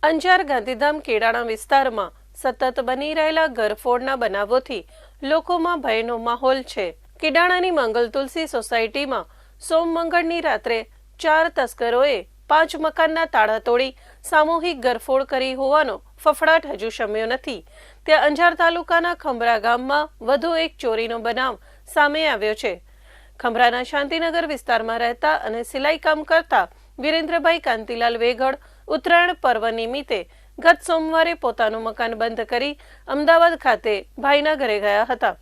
અંજાર ગાંધીધામ કેડાણા વિસ્તારમાં સતત બની રહેલા ઘરફોડના બનાવોથી લોકોમાં ભયનો માહોલ છે। કેડાણાની મંગલ તુલસી સોસાયટીમાં સોમમંગળની રાત્રે 4 તસ્કરોએ 5 મકાનના તાળા તોડી સામૂહિક ઘરફોડ કરી હોવાનો ફફડાટ હજુ શમ્યો નથી। ત્યાં અંજાર તાલુકાના ખંભરા ગામમાં વધુ એક ચોરીનો બનાવ સામે આવ્યો છે। ખંભરાના શાંતિનગર વિસ્તારમાં રહેતા અને સિલાઈ કામ કરતા વિરેન્દ્રભાઈ કાંતિલાલ વેગડ ઉત્તરાયણ પર્વ નિમિત્તે ગત સોમવારે પોતાનું મકાન બંધ કરી અમદાવાદ ખાતે ભાઈના ઘરે ગયા હતા।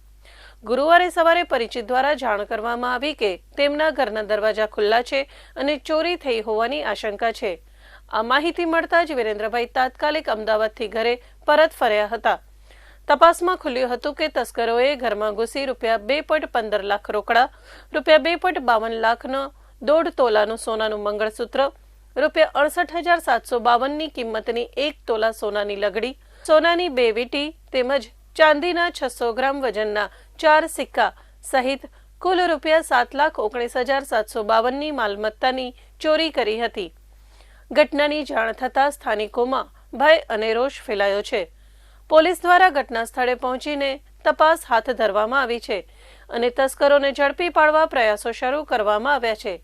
ગુરુવારે સવારે પરિચિત દ્વારા જાણ કરવામાં આવી કે તેમના ઘરના દરવાજા ખુલ્લા છે અને ચોરી થઈ હોવાની આશંકા છે। આ માહિતી મળતા જ વિરેન્દ્રભાઈ તાત્કાલિક અમદાવાદથી ઘરે પરત ફર્યા હતા। તપાસમાં ખુલ્યું હતું કે તસ્કરોએ ઘરમાં ઘૂસી ₹2.15 લાખ રોકડા, ₹2.52 લાખનો 1.5 તોલાનું સોનાનું મંગળસૂત્ર, ₹68,752ની કિંમતની 1 તોલા સોનાની લગડી, સોનાની 2 વીંટી તેમજ ચાંદીના 600 ગ્રામ વજનના 4 સિક્કા સહિત કુલ ₹7,19,752ની માલમત્તાની ચોરી કરી હતી। ઘટનાની જાણ થતાં સ્થાનિકોમાં ભય અને રોષ ફેલાયો છે। પોલીસ દ્વારા ઘટના સ્થળે પહોંચીને તપાસ હાથ ધરવામાં આવી છે અને તસ્કરોને ઝડપી પાડવા પ્રયાસો શરૂ કરવામાં આવ્યા છે।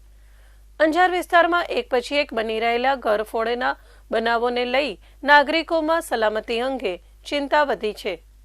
અંજાર વિસ્તારમાં એક પછી એક બની રહેલા ઘરફોડના બનાવોને લઈ નાગરિકોમાં સલામતી અંગે ચિંતા વધી છે।